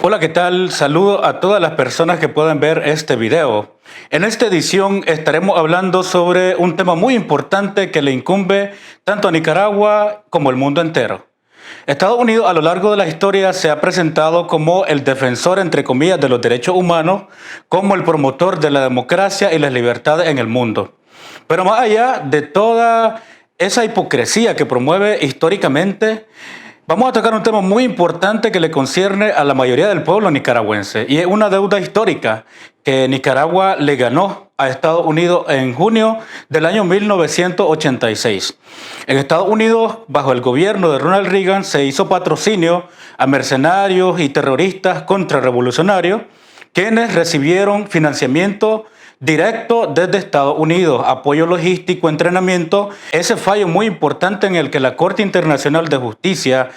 Hola, ¿qué tal? Saludo a todas las personas que puedan ver este video. En esta edición estaremos hablando sobre un tema muy importante que le incumbe tanto a Nicaragua como al mundo entero. Estados Unidos a lo largo de la historia se ha presentado como el defensor, entre comillas, de los derechos humanos, como el promotor de la democracia y las libertades en el mundo. Pero más allá de toda esa hipocresía que promueve históricamente, vamos a tocar un tema muy importante que le concierne a la mayoría del pueblo nicaragüense, y es una deuda histórica que Nicaragua le ganó a Estados Unidos en junio del año 1986. En Estados Unidos, bajo el gobierno de Ronald Reagan, se hizo patrocinio a mercenarios y terroristas contrarrevolucionarios, quienes recibieron financiamiento directo desde Estados Unidos, apoyo logístico, entrenamiento. Ese fallo muy importante en el que la Corte Internacional de Justicia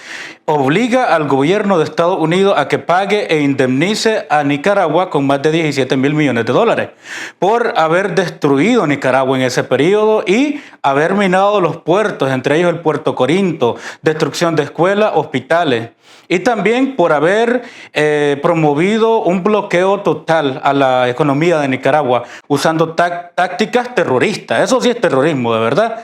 obliga al gobierno de Estados Unidos a que pague e indemnice a Nicaragua con más de 17 mil millones de dólares por haber destruido Nicaragua en ese periodo y haber minado los puertos, entre ellos el puerto Corinto, destrucción de escuelas, hospitales, y también por haber promovido un bloqueo total a la economía de Nicaragua usando tácticas terroristas. Eso sí es terrorismo, de verdad.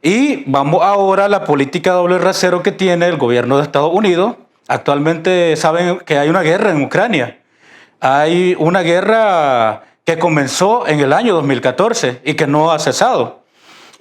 Y vamos ahora a la política doble rasero que tiene el gobierno de Estados Unidos. Actualmente saben que hay una guerra en Ucrania. Hay una guerra que comenzó en el año 2014 y que no ha cesado.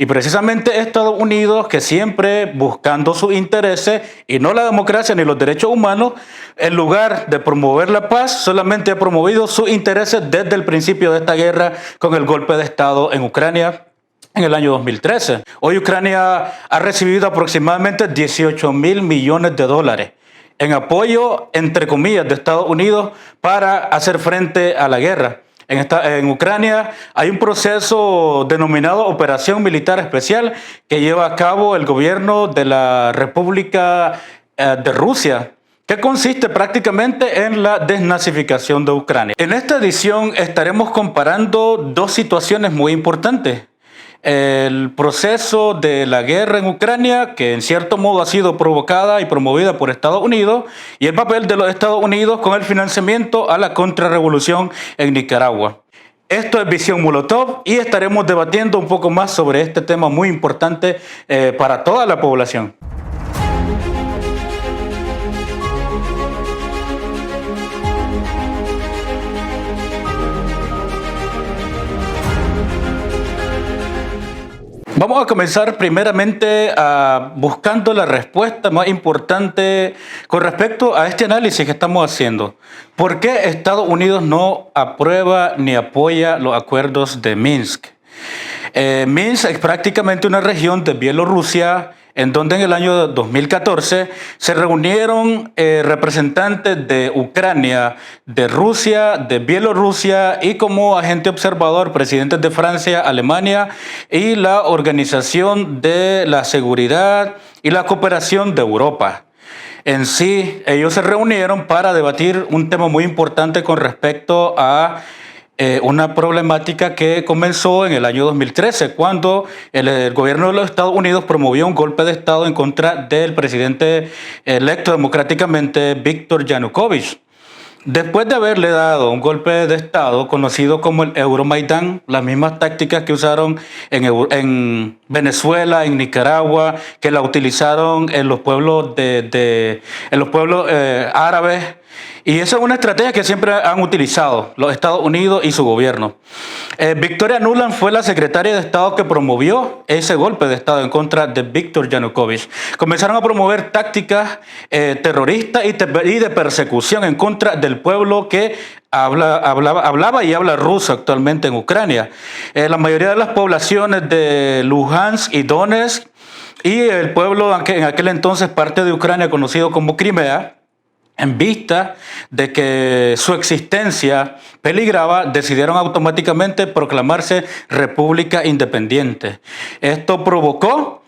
Y precisamente Estados Unidos, que siempre buscando sus intereses y no la democracia ni los derechos humanos, en lugar de promover la paz, solamente ha promovido sus intereses desde el principio de esta guerra con el golpe de Estado en Ucrania en el año 2013. Hoy Ucrania ha recibido aproximadamente 18 mil millones de dólares en apoyo, entre comillas, de Estados Unidos para hacer frente a la guerra. En Ucrania hay un proceso denominado Operación Militar Especial que lleva a cabo el gobierno de la República de Rusia, que consiste prácticamente en la desnazificación de Ucrania. En esta edición estaremos comparando dos situaciones muy importantes. El proceso de la guerra en Ucrania, que en cierto modo ha sido provocada y promovida por Estados Unidos, y el papel de los Estados Unidos con el financiamiento a la contrarrevolución en Nicaragua. Esto es Visión Molotov y estaremos debatiendo un poco más sobre este tema muy importante para toda la población. Vamos a comenzar primeramente buscando la respuesta más importante con respecto a este análisis que estamos haciendo. ¿Por qué Estados Unidos no aprueba ni apoya los acuerdos de Minsk? Minsk es prácticamente una región de Bielorrusia en donde en el año 2014 se reunieron representantes de Ucrania, de Rusia, de Bielorrusia y como agente observador presidentes de Francia, Alemania y la Organización de la Seguridad y la Cooperación de Europa. En sí, ellos se reunieron para debatir un tema muy importante con respecto a una problemática que comenzó en el año 2013, cuando el gobierno de los Estados Unidos promovió un golpe de Estado en contra del presidente electo democráticamente, Víctor Yanukovych. Después de haberle dado un golpe de Estado conocido como el Euromaidán, las mismas tácticas que usaron en Venezuela, en Nicaragua, que la utilizaron en los pueblos árabes. Y esa es una estrategia que siempre han utilizado los Estados Unidos y su gobierno. Victoria Nuland fue la secretaria de Estado que promovió ese golpe de Estado en contra de Víctor Yanukovych. Comenzaron a promover tácticas terroristas y de persecución en contra del pueblo que hablaba y habla ruso actualmente en Ucrania. La mayoría de las poblaciones de Luhansk y Donetsk y el pueblo en aquel entonces parte de Ucrania conocido como Crimea, en vista de que su existencia peligraba, decidieron automáticamente proclamarse república independiente. Esto provocó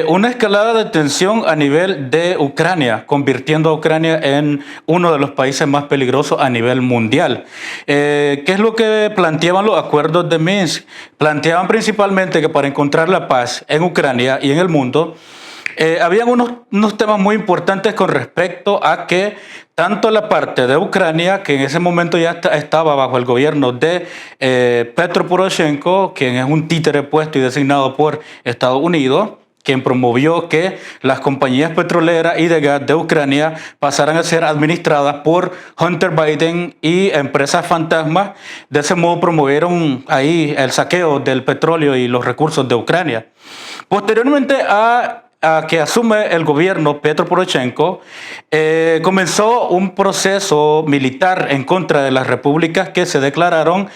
una escalada de tensión a nivel de Ucrania, convirtiendo a Ucrania en uno de los países más peligrosos a nivel mundial. ¿Qué es lo que planteaban los acuerdos de Minsk? Planteaban principalmente que para encontrar la paz en Ucrania y en el mundo, Habían unos temas muy importantes con respecto a que tanto la parte de Ucrania, que en ese momento ya estaba bajo el gobierno de Petro Poroshenko, quien es un títere puesto y designado por Estados Unidos, quien promovió que las compañías petroleras y de gas de Ucrania pasaran a ser administradas por Hunter Biden y empresas fantasmas. De ese modo promovieron ahí el saqueo del petróleo y los recursos de Ucrania. Posteriormente a que asume el gobierno Petro Poroshenko, comenzó un proceso militar en contra de las repúblicas que se declararon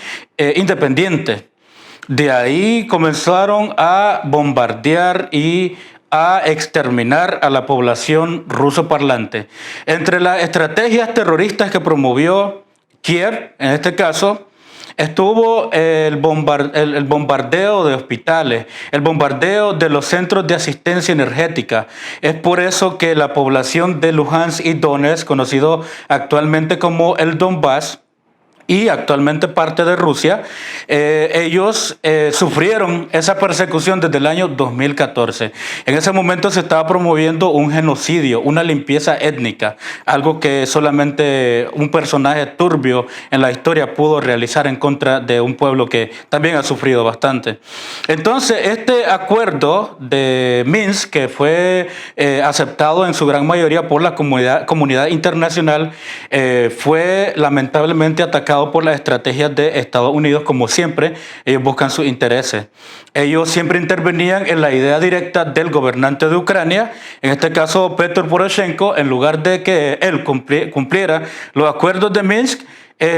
independientes. De ahí comenzaron a bombardear y a exterminar a la población ruso parlante. Entre las estrategias terroristas que promovió Kiev, en este caso, estuvo el bombardeo de hospitales, el bombardeo de los centros de asistencia energética. Es por eso que la población de Luhansk y Donetsk, conocido actualmente como el Donbass, y actualmente parte de Rusia, ellos sufrieron esa persecución desde el año 2014. En ese momento se estaba promoviendo un genocidio, una limpieza étnica, algo que solamente un personaje turbio en la historia pudo realizar en contra de un pueblo que también ha sufrido bastante. Entonces, este acuerdo de Minsk, que fue aceptado en su gran mayoría por la comunidad internacional, fue lamentablemente atacado por las estrategias de Estados Unidos. Como siempre, ellos buscan sus intereses. Ellos siempre intervenían en la idea directa del gobernante de Ucrania, en este caso Petro Poroshenko. En lugar de que él cumpliera los acuerdos de Minsk,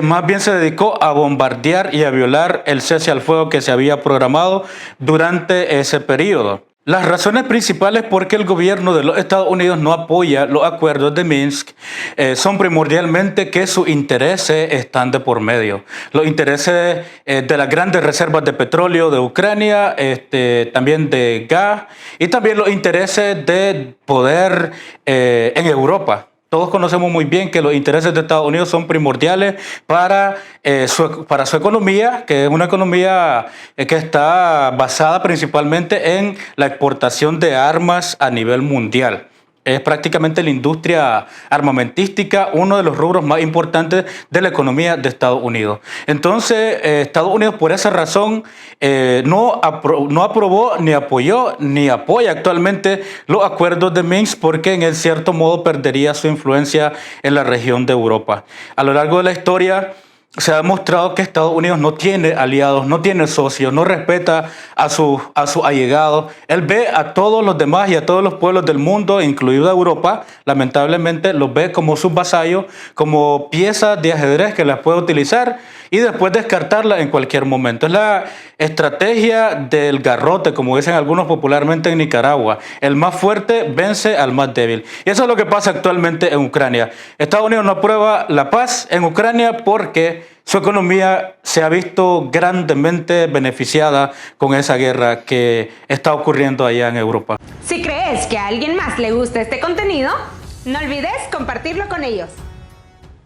más bien se dedicó a bombardear y a violar el cese al fuego que se había programado durante ese periodo. Las razones principales por qué el gobierno de los Estados Unidos no apoya los acuerdos de Minsk son primordialmente que sus intereses están de por medio. Los intereses de las grandes reservas de petróleo de Ucrania, también de gas, y también los intereses de poder en Europa. Todos conocemos muy bien que los intereses de Estados Unidos son primordiales para su economía, que es una economía que está basada principalmente en la exportación de armas a nivel mundial. Es prácticamente la industria armamentística uno de los rubros más importantes de la economía de Estados Unidos. Entonces, Estados Unidos por esa razón no aprobó, ni apoyó, ni apoya actualmente los acuerdos de Minsk, porque en cierto modo perdería su influencia en la región de Europa. A lo largo de la historia se ha demostrado que Estados Unidos no tiene aliados, no tiene socios, no respeta a sus allegados. Él ve a todos los demás y a todos los pueblos del mundo, incluida Europa, lamentablemente los ve como sus vasallos, como piezas de ajedrez que las puede utilizar y después descartarlas en cualquier momento. Es la estrategia del garrote, como dicen algunos popularmente en Nicaragua. El más fuerte vence al más débil. Y eso es lo que pasa actualmente en Ucrania. Estados Unidos no aprueba la paz en Ucrania porque su economía se ha visto grandemente beneficiada con esa guerra que está ocurriendo allá en Europa. Si crees que a alguien más le gusta este contenido, no olvides compartirlo con ellos.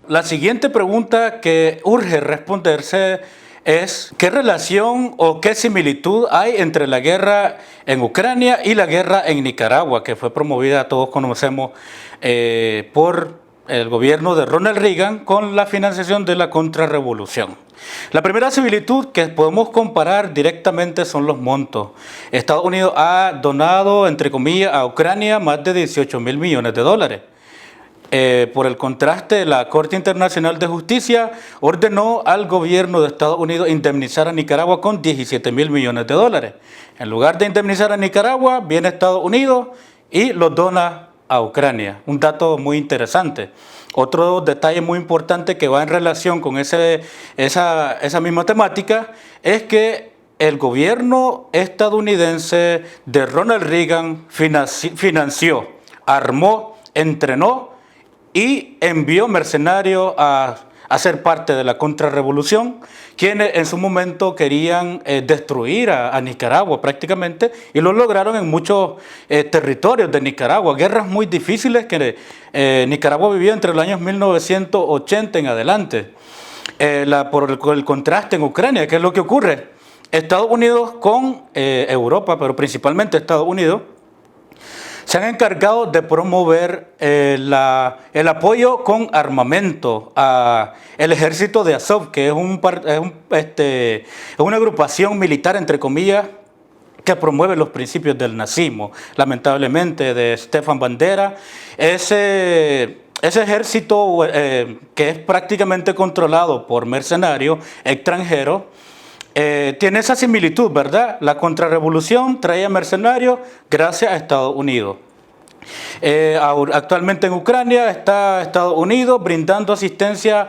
La siguiente pregunta que urge responderse es: ¿qué relación o qué similitud hay entre la guerra en Ucrania y la guerra en Nicaragua, que fue promovida, todos conocemos, por el gobierno de Ronald Reagan con la financiación de la contrarrevolución? La primera similitud que podemos comparar directamente son los montos. Estados Unidos ha donado, entre comillas, a Ucrania más de 18.000 millones de dólares. Por el contraste, la Corte Internacional de Justicia ordenó al gobierno de Estados Unidos indemnizar a Nicaragua con 17.000 millones de dólares. En lugar de indemnizar a Nicaragua, viene Estados Unidos y los dona a Ucrania. Un dato muy interesante. Otro detalle muy importante que va en relación con esa misma temática es que el gobierno estadounidense de Ronald Reagan financió, armó, entrenó y envió mercenarios a ser parte de la contrarrevolución, quienes en su momento querían destruir a Nicaragua prácticamente, y lo lograron en muchos territorios de Nicaragua. Guerras muy difíciles que Nicaragua vivió entre los años 1980 en adelante. Por el contraste en Ucrania, ¿qué es lo que ocurre? Estados Unidos con Europa, pero principalmente Estados Unidos, se han encargado de promover el apoyo con armamento al ejército de Azov, que es una agrupación militar, entre comillas, que promueve los principios del nazismo, lamentablemente, de Stefan Bandera. Ese ejército que es prácticamente controlado por mercenarios extranjeros, tiene esa similitud, ¿verdad? La contrarrevolución traía mercenarios gracias a Estados Unidos. Actualmente en Ucrania está Estados Unidos brindando asistencia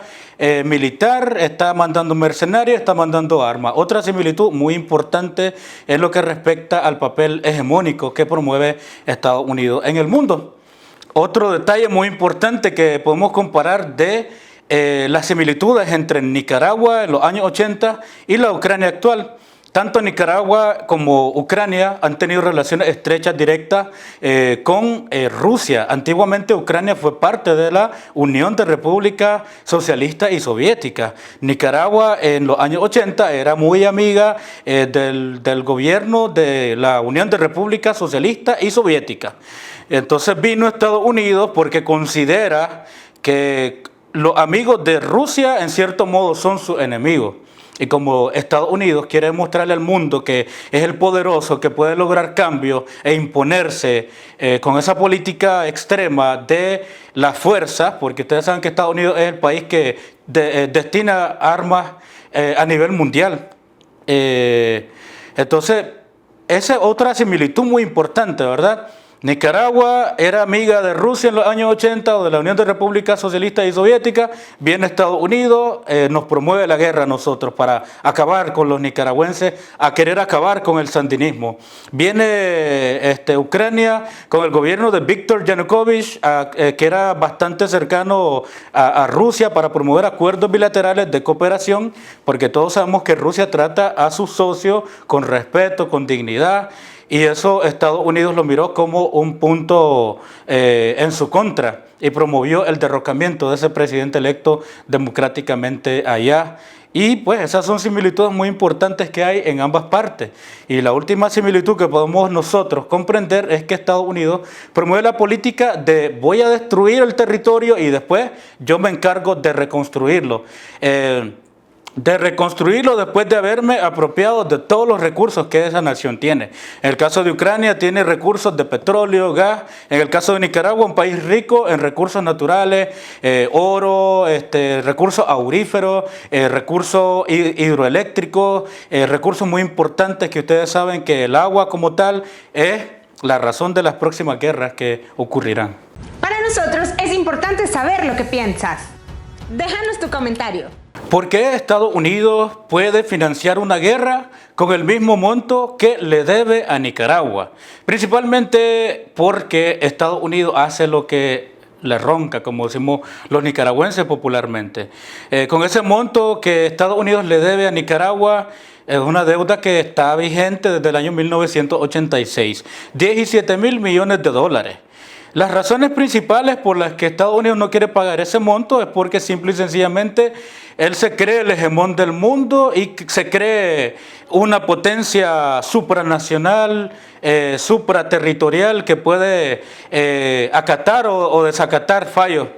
militar, está mandando mercenarios, está mandando armas. Otra similitud muy importante es lo que respecta al papel hegemónico que promueve Estados Unidos en el mundo. Otro detalle muy importante que podemos comparar de las similitudes entre Nicaragua en los años 80 y la Ucrania actual. Tanto Nicaragua como Ucrania han tenido relaciones estrechas, directas con Rusia. Antiguamente Ucrania fue parte de la Unión de Repúblicas Socialistas y Soviéticas. Nicaragua en los años 80 era muy amiga del gobierno de la Unión de Repúblicas Socialistas y Soviéticas. Entonces vino a Estados Unidos porque considera que los amigos de Rusia en cierto modo son sus enemigos. Y como Estados Unidos quiere mostrarle al mundo que es el poderoso, que puede lograr cambios e imponerse con esa política extrema de la fuerza, porque ustedes saben que Estados Unidos es el país que destina armas a nivel mundial. Entonces, esa es otra similitud muy importante, ¿verdad? Nicaragua era amiga de Rusia en los años 80 o de la Unión de Repúblicas Socialistas y Soviéticas. Viene Estados Unidos, nos promueve la guerra a nosotros para acabar con los nicaragüenses, a querer acabar con el sandinismo. Viene Ucrania con el gobierno de Víctor Yanukovych, que era bastante cercano a Rusia, para promover acuerdos bilaterales de cooperación, porque todos sabemos que Rusia trata a sus socios con respeto, con dignidad. Y eso Estados Unidos lo miró como un punto en su contra y promovió el derrocamiento de ese presidente electo democráticamente allá. Y pues esas son similitudes muy importantes que hay en ambas partes. Y la última similitud que podemos nosotros comprender es que Estados Unidos promueve la política de voy a destruir el territorio y después yo me encargo de reconstruirlo. Después de haberme apropiado de todos los recursos que esa nación tiene. En el caso de Ucrania tiene recursos de petróleo, gas. En el caso de Nicaragua, un país rico en recursos naturales, oro, recursos auríferos, recursos hidroeléctricos, recursos muy importantes que ustedes saben que el agua como tal es la razón de las próximas guerras que ocurrirán. Para nosotros es importante saber lo que piensas. Déjanos tu comentario. ¿Por qué Estados Unidos puede financiar una guerra con el mismo monto que le debe a Nicaragua? Principalmente porque Estados Unidos hace lo que le ronca, como decimos los nicaragüenses popularmente. Con ese monto que Estados Unidos le debe a Nicaragua, es una deuda que está vigente desde el año 1986, 17 mil millones de dólares. Las razones principales por las que Estados Unidos no quiere pagar ese monto es porque simple y sencillamente él se cree el hegemón del mundo y se cree una potencia supranacional, supraterritorial que puede acatar o desacatar fallos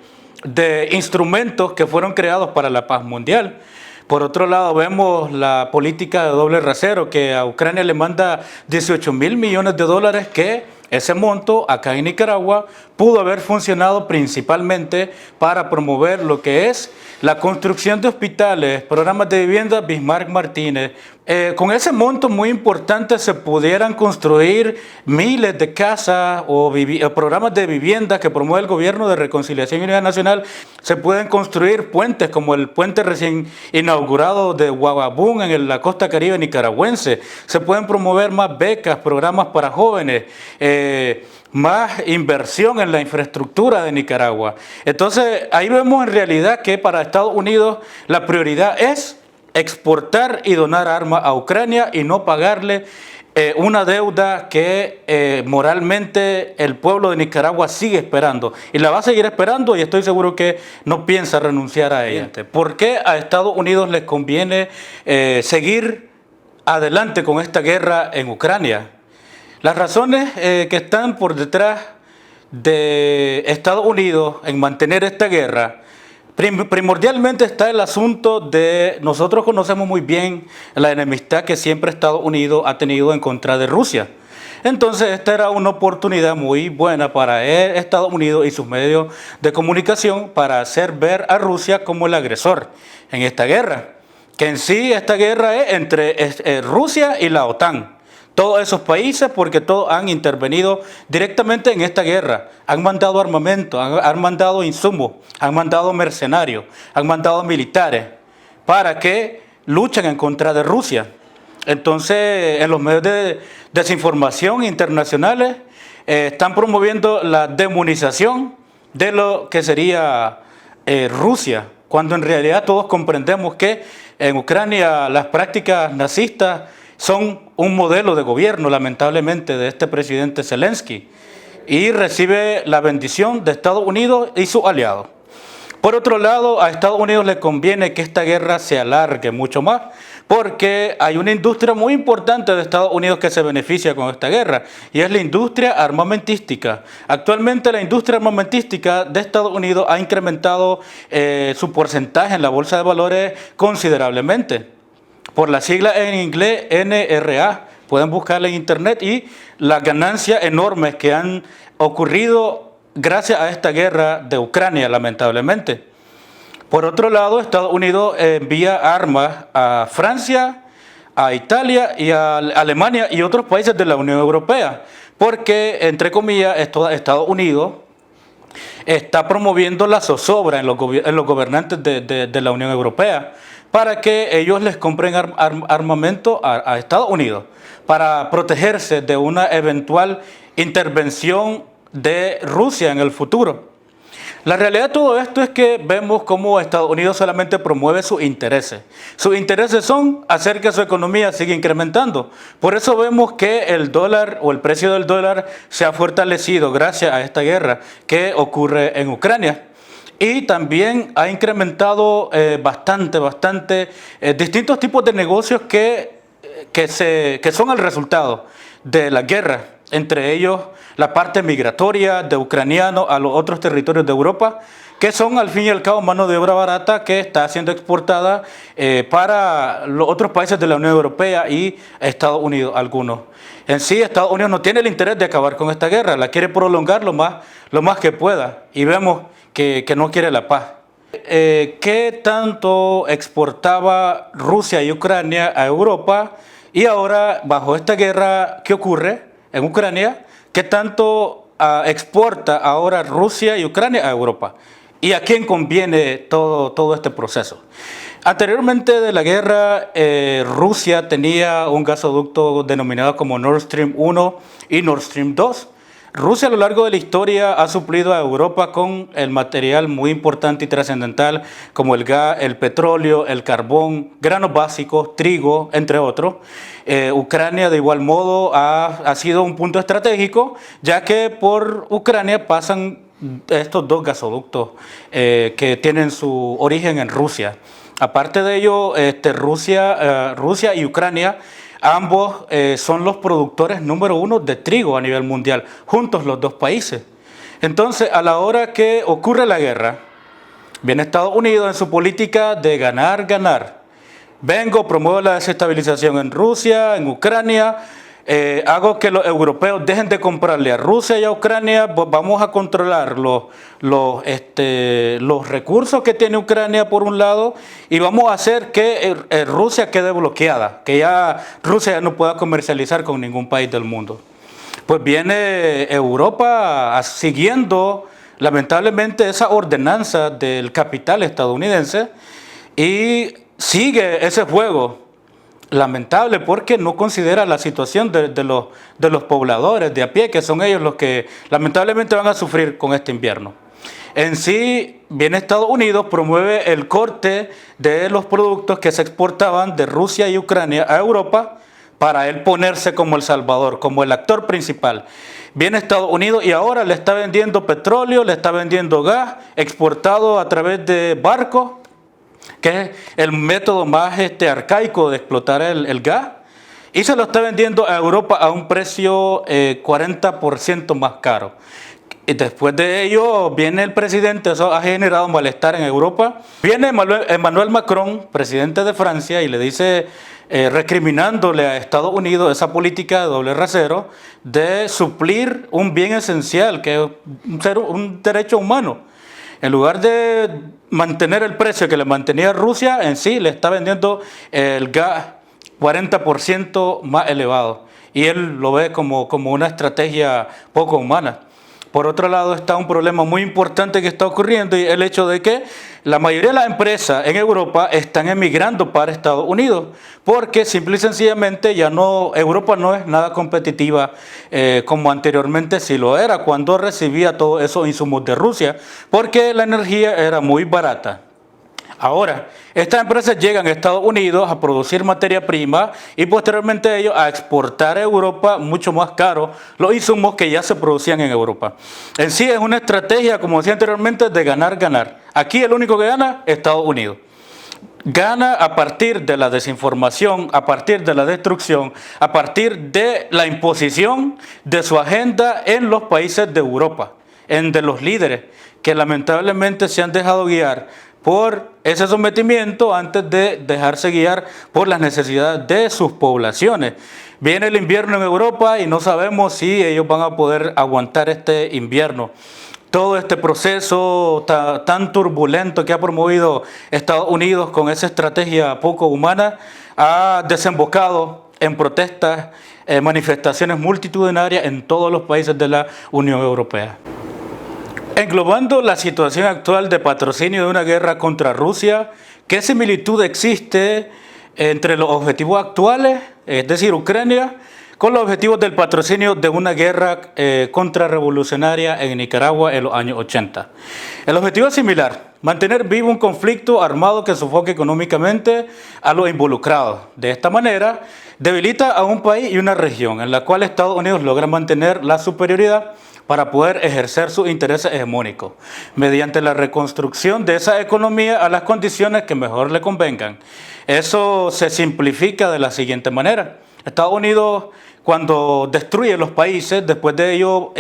de instrumentos que fueron creados para la paz mundial. Por otro lado, vemos la política de doble rasero, que a Ucrania le manda 18 mil millones de dólares, que ese monto acá en Nicaragua pudo haber funcionado principalmente para promover lo que es la construcción de hospitales, programas de vivienda Bismarck Martínez. Con ese monto muy importante se pudieran construir miles de casas o programas de vivienda que promueve el Gobierno de Reconciliación y Unidad Nacional. Se pueden construir puentes como el puente recién inaugurado de Guababún en la costa caribe nicaragüense. Se pueden promover más becas, programas para jóvenes, más inversión en la infraestructura de Nicaragua. Entonces ahí vemos en realidad que para Estados Unidos la prioridad es exportar y donar armas a Ucrania y no pagarle una deuda que moralmente el pueblo de Nicaragua sigue esperando y la va a seguir esperando, y estoy seguro que no piensa renunciar a ella. ¿Por qué a Estados Unidos les conviene seguir adelante con esta guerra en Ucrania? Las razones que están por detrás de Estados Unidos en mantener esta guerra, primordialmente está el asunto de, nosotros conocemos muy bien la enemistad que siempre Estados Unidos ha tenido en contra de Rusia. Entonces esta era una oportunidad muy buena para Estados Unidos y sus medios de comunicación para hacer ver a Rusia como el agresor en esta guerra. Que en sí esta guerra es entre Rusia y la OTAN. Todos esos países, porque todos han intervenido directamente en esta guerra. Han mandado armamento, han mandado insumos, han mandado mercenarios, han mandado militares para que luchen en contra de Rusia. Entonces, en los medios de desinformación internacionales están promoviendo la demonización de lo que sería Rusia, cuando en realidad todos comprendemos que en Ucrania las prácticas nazistas son un modelo de gobierno, lamentablemente, de este presidente Zelensky, y recibe la bendición de Estados Unidos y sus aliados. Por otro lado, a Estados Unidos le conviene que esta guerra se alargue mucho más, porque hay una industria muy importante de Estados Unidos que se beneficia con esta guerra, y es la industria armamentística. Actualmente la industria armamentística de Estados Unidos ha incrementado su porcentaje en la bolsa de valores considerablemente. Por la sigla en inglés NRA, pueden buscarla en internet, y las ganancias enormes que han ocurrido gracias a esta guerra de Ucrania, lamentablemente. Por otro lado, Estados Unidos envía armas a Francia, a Italia y a Alemania y otros países de la Unión Europea, porque, entre comillas, Estados Unidos está promoviendo la zozobra en los gobernantes de la Unión Europea para que ellos les compren armamento a Estados Unidos para protegerse de una eventual intervención de Rusia en el futuro. La realidad de todo esto es que vemos cómo Estados Unidos solamente promueve sus intereses. Sus intereses son hacer que su economía siga incrementando. Por eso vemos que el dólar o el precio del dólar se ha fortalecido gracias a esta guerra que ocurre en Ucrania. Y también ha incrementado bastante distintos tipos de negocios que son el resultado de la guerra. Entre ellos la parte migratoria de ucranianos a los otros territorios de Europa, que son al fin y al cabo mano de obra barata que está siendo exportada para los otros países de la Unión Europea y Estados Unidos, algunos. En sí, Estados Unidos no tiene el interés de acabar con esta guerra, la quiere prolongar lo más que pueda, y vemos que no quiere la paz. ¿Qué tanto exportaba Rusia y Ucrania a Europa? Y ahora, bajo esta guerra que ocurre en Ucrania, ¿qué tanto exporta ahora Rusia y Ucrania a Europa? ¿Y a quién conviene todo este proceso? Anteriormente de la guerra, Rusia tenía un gasoducto denominado como Nord Stream 1 y Nord Stream 2. Rusia a lo largo de la historia ha suplido a Europa con el material muy importante y trascendental como el gas, el petróleo, el carbón, granos básicos, trigo, entre otros. Ucrania de igual modo ha sido un punto estratégico, ya que por Ucrania pasan estos dos gasoductos que tienen su origen en Rusia. Aparte de ello, Rusia y Ucrania ambos son los productores número 1 de trigo a nivel mundial, juntos los dos países. Entonces, a la hora que ocurre la guerra, viene Estados Unidos en su política de ganar. Promuevo la desestabilización en Rusia, en Ucrania, hago que los europeos dejen de comprarle a Rusia y a Ucrania, vamos a controlar los recursos que tiene Ucrania por un lado, y vamos a hacer que Rusia quede bloqueada, que ya Rusia ya no pueda comercializar con ningún país del mundo. Pues viene Europa siguiendo lamentablemente esa ordenanza del capital estadounidense y sigue ese juego. Lamentable, porque no considera la situación de los pobladores de a pie, que son ellos los que lamentablemente van a sufrir con este invierno. En sí, viene Estados Unidos, promueve el corte de los productos que se exportaban de Rusia y Ucrania a Europa para él ponerse como el salvador, como el actor principal. Viene Estados Unidos y ahora le está vendiendo petróleo, le está vendiendo gas exportado a través de barcos, que es el método más arcaico de explotar el gas. y se lo está vendiendo a Europa a un precio 40% más caro. Y después de ello viene el presidente, eso ha generado malestar en Europa. Viene Emmanuel Macron, presidente de Francia, y le dice, recriminándole a Estados Unidos esa política de doble rasero de suplir un bien esencial, que es un derecho humano. En lugar de mantener el precio que le mantenía Rusia, en sí le está vendiendo el gas 40% más elevado. Y él lo ve como una estrategia poco humana. Por otro lado está un problema muy importante que está ocurriendo, y el hecho de que la mayoría de las empresas en Europa están emigrando para Estados Unidos, porque simple y sencillamente Europa no es nada competitiva como anteriormente sí lo era, cuando recibía todos esos insumos de Rusia, porque la energía era muy barata. Ahora, estas empresas llegan a Estados Unidos a producir materia prima y posteriormente ellos a exportar a Europa mucho más caro los insumos que ya se producían en Europa. En sí es una estrategia, como decía anteriormente, de ganar-ganar. Aquí el único que gana es Estados Unidos. Gana a partir de la desinformación, a partir de la destrucción, a partir de la imposición de su agenda en los países de Europa, de los líderes que lamentablemente se han dejado guiar por ese sometimiento antes de dejarse guiar por las necesidades de sus poblaciones. Viene el invierno en Europa y no sabemos si ellos van a poder aguantar este invierno. Todo este proceso tan turbulento que ha promovido Estados Unidos con esa estrategia poco humana ha desembocado en protestas, manifestaciones multitudinarias en todos los países de la Unión Europea. Englobando la situación actual de patrocinio de una guerra contra Rusia, ¿qué similitud existe entre los objetivos actuales, es decir, Ucrania, con los objetivos del patrocinio de una guerra contrarrevolucionaria en Nicaragua en los años 80? El objetivo es similar: mantener vivo un conflicto armado que sofoque económicamente a los involucrados. De esta manera, debilita a un país y una región en la cual Estados Unidos logra mantener la superioridad para poder ejercer sus intereses hegemónicos, mediante la reconstrucción de esa economía a las condiciones que mejor le convengan. Eso se simplifica de la siguiente manera: Estados Unidos, cuando destruye los países, después de ello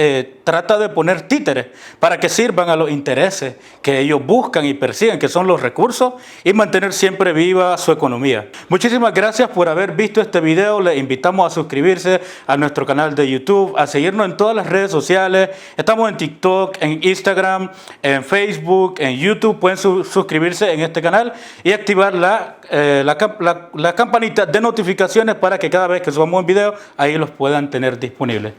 trata de poner títeres para que sirvan a los intereses que ellos buscan y persiguen, que son los recursos, y mantener siempre viva su economía. Muchísimas gracias por haber visto este video. Les invitamos a suscribirse a nuestro canal de YouTube, a seguirnos en todas las redes sociales. Estamos en TikTok, en Instagram, en Facebook, en YouTube. Pueden suscribirse en este canal y activar la campanita de notificaciones para que cada vez que subamos un video, ahí los puedan tener disponibles.